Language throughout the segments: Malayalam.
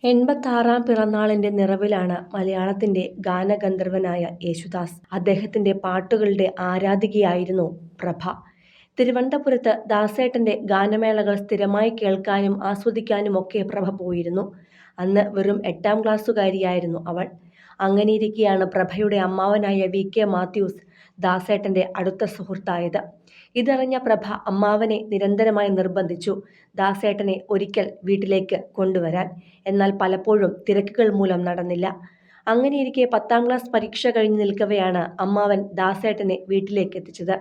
86-ാം പിറന്നാളിന്റെ നിറവിലാണ് മലയാളത്തിന്റെ ഗാനഗന്ധർവനായ യേശുദാസ്. അദ്ദേഹത്തിന്റെ പാട്ടുകളുടെ ആരാധികയായിരുന്നു പ്രഭ. തിരുവനന്തപുരത്ത് ദാസേട്ടന്റെ ഗാനമേളകൾ സ്ഥിരമായി കേൾക്കാനും ആസ്വദിക്കാനുമൊക്കെ പ്രഭ പോയിരുന്നു. അന്ന് വെറും 8-ാം ക്ലാസ്സുകാരിയായിരുന്നു അവൾ. അങ്ങനെയിരിക്കെയാണ് പ്രഭയുടെ അമ്മാവനായ വി.കെ. മാത്യൂസ് ദാസേട്ടന്റെ അടുത്ത സുഹൃത്തായത്. ഇതറിഞ്ഞ പ്രഭ അമ്മാവനെ നിരന്തരമായി നിർബന്ധിച്ചു ദാസേട്ടനെ ഒരിക്കൽ വീട്ടിലേക്ക് കൊണ്ടുവരാൻ. എന്നാൽ പലപ്പോഴും തിരക്കുകൾ മൂലം നടന്നില്ല. അങ്ങനെയിരിക്കെ 10-ാം ക്ലാസ് പരീക്ഷ കഴിഞ്ഞ് നിൽക്കവെയാണ് അമ്മാവൻ ദാസേട്ടനെ വീട്ടിലേക്ക് എത്തിച്ചത്.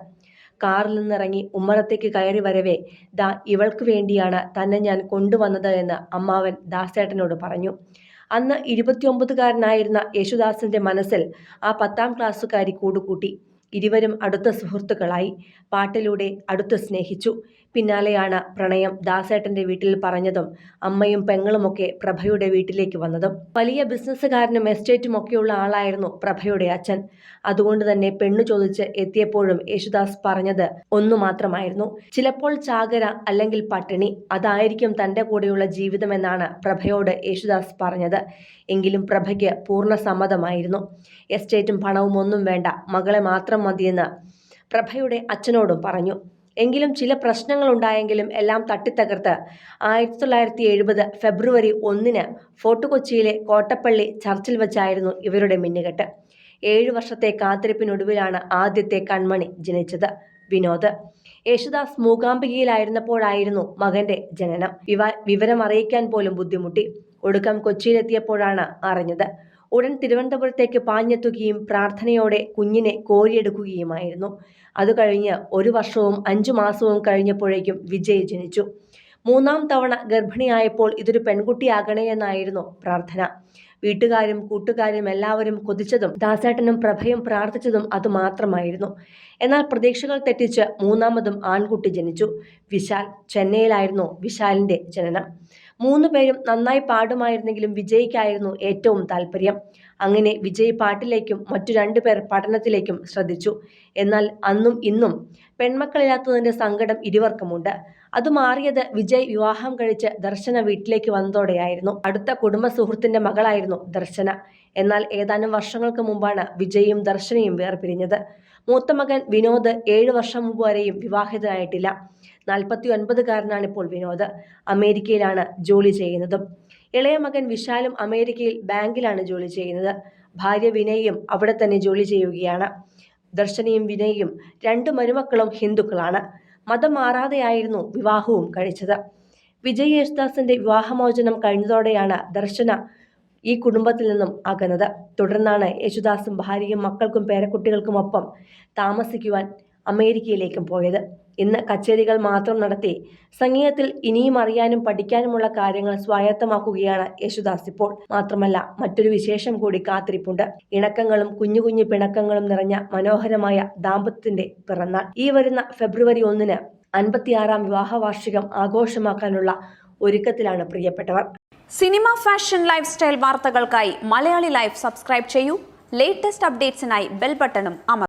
കാറിൽ നിന്നിറങ്ങി ഉമ്മറത്തേക്ക് കയറി വരവേ, ദാ ഇവൾക്ക് വേണ്ടിയാണ് തന്നെ ഞാൻ കൊണ്ടുവന്നത് എന്ന് അമ്മാവൻ ദാസേട്ടനോട് പറഞ്ഞു. അന്ന് 29-കാരനായിരുന്ന യേശുദാസിന്റെ മനസ്സിൽ ആ 10-ാം ക്ലാസ്സുകാരി കൂടുകൂട്ടി. ഇരുവരും അടുത്ത സുഹൃത്തുക്കളായി. പാട്ടിലൂടെ അടുത്ത് സ്നേഹിച്ചു. പിന്നാലെയാണ് പ്രണയം ദാസേട്ടന്റെ വീട്ടിൽ പറഞ്ഞതും അമ്മയും പെങ്ങളുമൊക്കെ പ്രഭയുടെ വീട്ടിലേക്ക് വന്നതും. വലിയ ബിസിനസ്സുകാരനും എസ്റ്റേറ്റുമൊക്കെയുള്ള ആളായിരുന്നു പ്രഭയുടെ അച്ഛൻ. അതുകൊണ്ട് തന്നെ പെണ്ണു ചോദിച്ച് എത്തിയപ്പോഴും യേശുദാസ് പറഞ്ഞത് ഒന്നു മാത്രമായിരുന്നു: ചിലപ്പോൾ ചാകര, അല്ലെങ്കിൽ പട്ടിണി, അതായിരിക്കും തന്റെ കൂടെയുള്ള ജീവിതമെന്നാണ് പ്രഭയോട് യേശുദാസ് പറഞ്ഞത്. എങ്കിലും പ്രഭയ്ക്ക് പൂർണ്ണ സമ്മതമായിരുന്നു. എസ്റ്റേറ്റും പണവും ഒന്നും വേണ്ട, മകളെ മാത്രം മതിയെന്ന് പ്രഭയുടെ അച്ഛനോടും പറഞ്ഞു. എങ്കിലും ചില പ്രശ്നങ്ങൾ ഉണ്ടായെങ്കിലും എല്ലാം തട്ടിത്തകർത്ത് 1970 ഫെബ്രുവരി 1-ന് ഫോർട്ട് കൊച്ചിയിലെ കോട്ടപ്പള്ളി ചർച്ചിൽ വെച്ചായിരുന്നു ഇവരുടെ മിന്നുകെട്ട്. 7 വർഷത്തെ കാത്തിരിപ്പിനൊടുവിലാണ് ആദ്യത്തെ കൺമണി ജനിച്ചത്, വിനോദ്. യേശുദാസ് മൂകാംബികയിലായിരുന്നപ്പോഴായിരുന്നു മകന്റെ ജനനം. വിവരം അറിയിക്കാൻ പോലും ബുദ്ധിമുട്ടി. ഒടുക്കം കൊച്ചിയിലെത്തിയപ്പോഴാണ് അറിഞ്ഞത്. ഉടൻ തിരുവനന്തപുരത്തേക്ക് പാഞ്ഞെത്തുകയും പ്രാർത്ഥനയോടെ കുഞ്ഞിനെ കോരിയെടുക്കുകയുമായിരുന്നു. അത് കഴിഞ്ഞ് 1 വർഷവും 5 മാസവും കഴിഞ്ഞപ്പോഴേക്കും വിജയ് ജനിച്ചു. 3-ാം തവണ ഗർഭിണിയായപ്പോൾ ഇതൊരു പെൺകുട്ടിയാകണേ എന്നായിരുന്നു പ്രാർത്ഥന. വീട്ടുകാരും കൂട്ടുകാരും എല്ലാവരും കൊതിച്ചതും ദാസേട്ടനും പ്രഭയും പ്രാർത്ഥിച്ചതും അതുമാത്രമായിരുന്നു. എന്നാൽ പ്രതീക്ഷകൾ തെറ്റിച്ച് 3-മതും ആൺകുട്ടി ജനിച്ചു, വിശാൽ. ചെന്നൈയിലായിരുന്നു വിശാലിന്റെ ജനനം. 3 പേരും നന്നായി പാടുമായിരുന്നെങ്കിലും വിജയ്ക്കായിരുന്നു ഏറ്റവും താല്പര്യം. അങ്ങനെ വിജയ് പാട്ടിലേക്കും മറ്റു 2 പേർ പഠനത്തിലേക്കും ശ്രദ്ധിച്ചു. എന്നാൽ അന്നും ഇന്നും പെൺമക്കളില്ലാത്തതിന്റെ സങ്കടം ഇരുവർക്കുമുണ്ട്. അത് മാറിയത് വിജയ് വിവാഹം കഴിച്ച് ദർശന വീട്ടിലേക്ക് വന്നതോടെയായിരുന്നു. അടുത്ത കുടുംബ സുഹൃത്തിന്റെ മകളായിരുന്നു ദർശന. എന്നാൽ ഏതാനും വർഷങ്ങൾക്ക് മുമ്പാണ് വിജയും ദർശനയും വേർപിരിഞ്ഞത്. മൂത്ത മകൻ വിനോദ് 7 വർഷം മുമ്പ് വരെയും വിവാഹിതനായിട്ടില്ല. 49-കാരനാണിപ്പോൾ വിനോദ്. അമേരിക്കയിലാണ് ജോലി ചെയ്യുന്നതും. ഇളയ മകൻ വിശാലും അമേരിക്കയിൽ ബാങ്കിലാണ് ജോലി ചെയ്യുന്നത്. ഭാര്യ വിനയും അവിടെ തന്നെ ജോലി ചെയ്യുകയാണ്. ദർശനയും വിനയും 2 മരുമക്കളും ഹിന്ദുക്കളാണ്. മതം മാറാതെയായിരുന്നു വിവാഹവും കഴിച്ചത്. വിജയ് യേശുദാസിന്റെ വിവാഹമോചനം കഴിഞ്ഞതോടെയാണ് ദർശന ഈ കുടുംബത്തിൽ നിന്നും അകന്നത്. തുടർന്നാണ് യേശുദാസും ഭാര്യയും മക്കൾക്കും പേരക്കുട്ടികൾക്കുമൊപ്പം താമസിക്കുവാൻ അമേരിക്കയിലേക്കും പോയത്. ഇന്ന് കച്ചേരികൾ മാത്രം നടത്തി സംഗീതത്തിൽ ഇനിയും അറിയാനും പഠിക്കാനുമുള്ള കാര്യങ്ങൾ സ്വായത്തമാക്കുകയാണ് യേശുദാസ് ഇപ്പോൾ. മാത്രമല്ല, മറ്റൊരു വിശേഷം കൂടി കാത്തിരിപ്പുണ്ട്. ഇണക്കങ്ങളും കുഞ്ഞു കുഞ്ഞു പിണക്കങ്ങളും നിറഞ്ഞ മനോഹരമായ ദാമ്പത്യത്തിന്റെ പിറന്നാൾ. ഈ വരുന്ന ഫെബ്രുവരി 1-ന് 56-ാം വിവാഹ വാർഷികം ആഘോഷമാക്കാനുള്ള ഒരുക്കത്തിലാണ് പ്രിയപ്പെട്ടവർ. സിനിമ, ഫാഷൻ, ലൈഫ് സ്റ്റൈൽ വാർത്തകൾക്കായി മലയാളി ലൈഫ് സബ്സ്ക്രൈബ് ചെയ്യൂ. ലേറ്റസ്റ്റ് അപ്ഡേറ്റ്സിനായി ബെൽ ബട്ടണും അമർത്തുക.